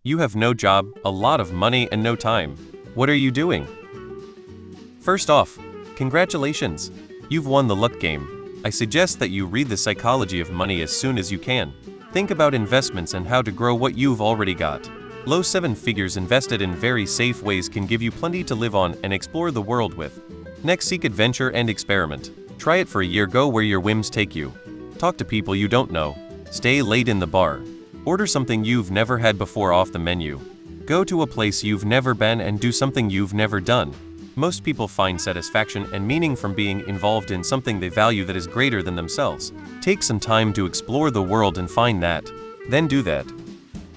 You have no job, a lot of money, and no time. What are you doing? First off, congratulations! You've won the luck game. I suggest that you read The Psychology of Money as soon as you can. Think about investments and how to grow what you've already got. Low seven figures invested in very safe ways can give you plenty to live on and explore the world with. Next, seek adventure and experiment. Try it for a year, go where your whims take you. Talk to people you don't know. Stay late in the bar. Order something you've never had before off the menu. Go to a place you've never been and do something you've never done. Most people find satisfaction and meaning from being involved in something they value that is greater than themselves. Take some time to explore the world and find that. Then do that.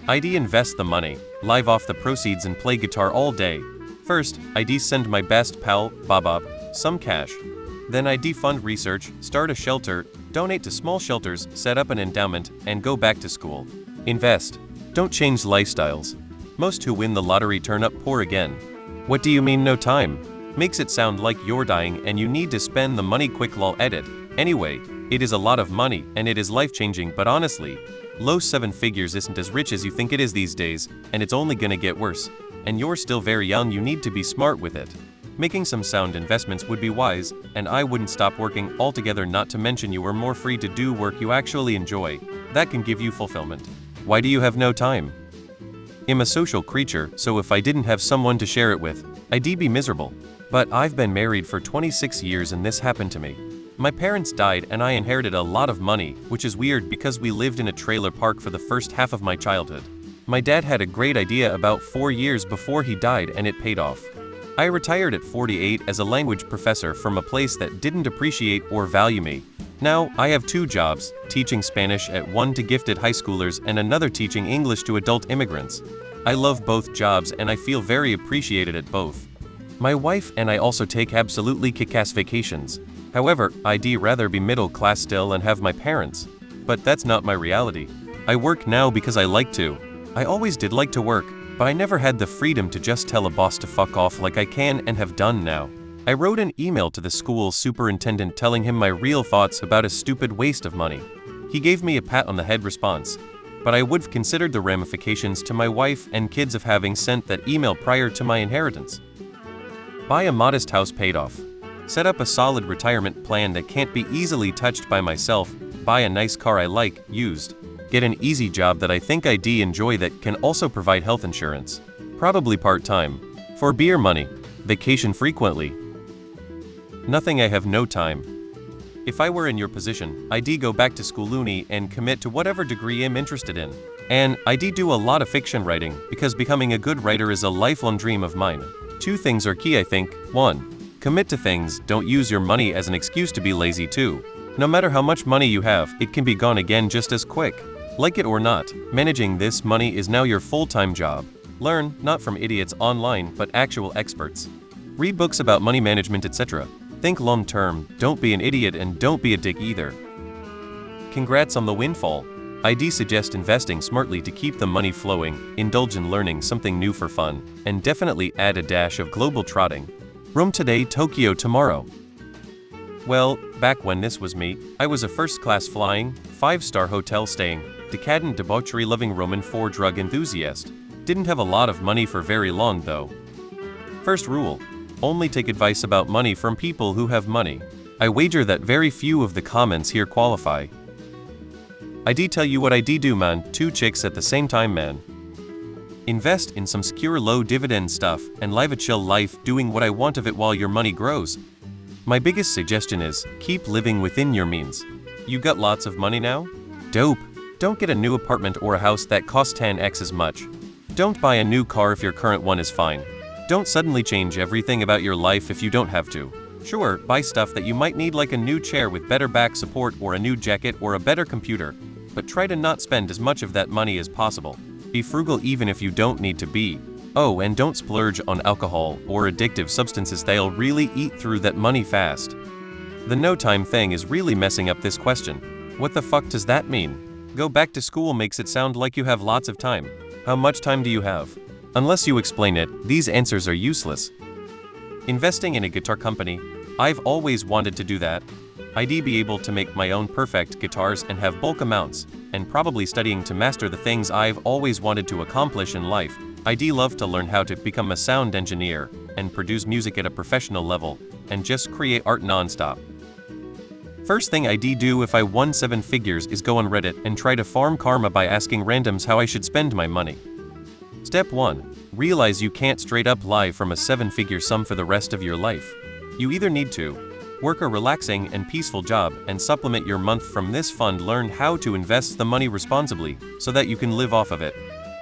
ID invest the money, live off the proceeds and play guitar all day. First, ID send my best pal, Bob, some cash. Then ID fund research, start a shelter, donate to small shelters, set up an endowment, and go back to school. Invest. Don't change lifestyles. Most who win the lottery turn up poor again. What do you mean no time? Makes it sound like you're dying and you need to spend the money quick, lol, edit. Anyway, it is a lot of money and it is life-changing, but honestly, low seven figures isn't as rich as you think it is these days, and it's only gonna get worse. And you're still very young, you need to be smart with it. Making some sound investments would be wise, and I wouldn't stop working altogether, not to mention you are more free to do work you actually enjoy. That can give you fulfillment. Why do you have no time? I'm a social creature, so if I didn't have someone to share it with, I'd be miserable. But I've been married for 26 years and this happened to me. My parents died and I inherited a lot of money, which is weird because we lived in a trailer park for the first half of my childhood. My dad had a great idea about 4 years before he died and it paid off. I retired at 48 as a language professor from a place that didn't appreciate or value me. Now, I have 2 jobs, teaching Spanish at one to gifted high schoolers and another teaching English to adult immigrants. I love both jobs and I feel very appreciated at both. My wife and I also take absolutely kick-ass vacations. However, I'd rather be middle class still and have my parents. But that's not my reality. I work now because I like to. I always did like to work, but I never had the freedom to just tell a boss to fuck off like I can and have done now. I wrote an email to the school superintendent telling him my real thoughts about a stupid waste of money. He gave me a pat on the head response, but I would have considered the ramifications to my wife and kids of having sent that email prior to my inheritance. Buy a modest house paid off. Set up a solid retirement plan that can't be easily touched by myself. Buy a nice car I like, used. Get an easy job that I think I'd enjoy that can also provide health insurance. Probably part-time. For beer money. Vacation frequently. Nothing, I have no time. If I were in your position, I'd go back to school uni and commit to whatever degree I'm interested in. And I'd do a lot of fiction writing, because becoming a good writer is a lifelong dream of mine. 2 things are key, I think. 1. Commit to things, don't use your money as an excuse to be lazy. 2. No matter how much money you have, it can be gone again just as quick. Like it or not, managing this money is now your full-time job. Learn, not from idiots online, but actual experts. Read books about money management, etc. Think long-term, don't be an idiot and don't be a dick either. Congrats on the windfall. I'd suggest investing smartly to keep the money flowing, indulge in learning something new for fun, and definitely add a dash of global trotting. Rome today, Tokyo tomorrow. Well, back when this was me, I was a first-class flying, 5-star hotel staying, decadent debauchery-loving Roman 4 drug enthusiast. Didn't have a lot of money for very long though. First rule. Only take advice about money from people who have money. I wager that very few of the comments here qualify. I'd tell you what I'd do, man. 2 chicks at the same time, man. Invest in some secure low dividend stuff and live a chill life doing what I want of it while your money grows. My biggest suggestion is, keep living within your means. You got lots of money now? Dope. Don't get a new apartment or a house that costs 10x as much. Don't buy a new car if your current one is fine. Don't suddenly change everything about your life if you don't have to. Sure, buy stuff that you might need, like a new chair with better back support or a new jacket or a better computer, but try to not spend as much of that money as possible. Be frugal even if you don't need to be. Oh, and don't splurge on alcohol or addictive substances, they'll really eat through that money fast. The no time thing is really messing up this question. What the fuck does that mean? Go back to school makes it sound like you have lots of time. How much time do you have? Unless you explain it, these answers are useless. Investing in a guitar company. I've always wanted to do that. I'd be able to make my own perfect guitars and have bulk amounts. and probably studying to master the things I've always wanted to accomplish in life. I'd love to learn how to become a sound engineer and produce music at a professional level and just create art non-stop. First thing I'd do if I won 7 figures is go on Reddit and try to farm karma by asking randoms how I should spend my money. Step 1. Realize you can't straight up live from a 7-figure sum for the rest of your life. You either need to work a relaxing and peaceful job and supplement your month from this fund. Learn how to invest the money responsibly so that you can live off of it.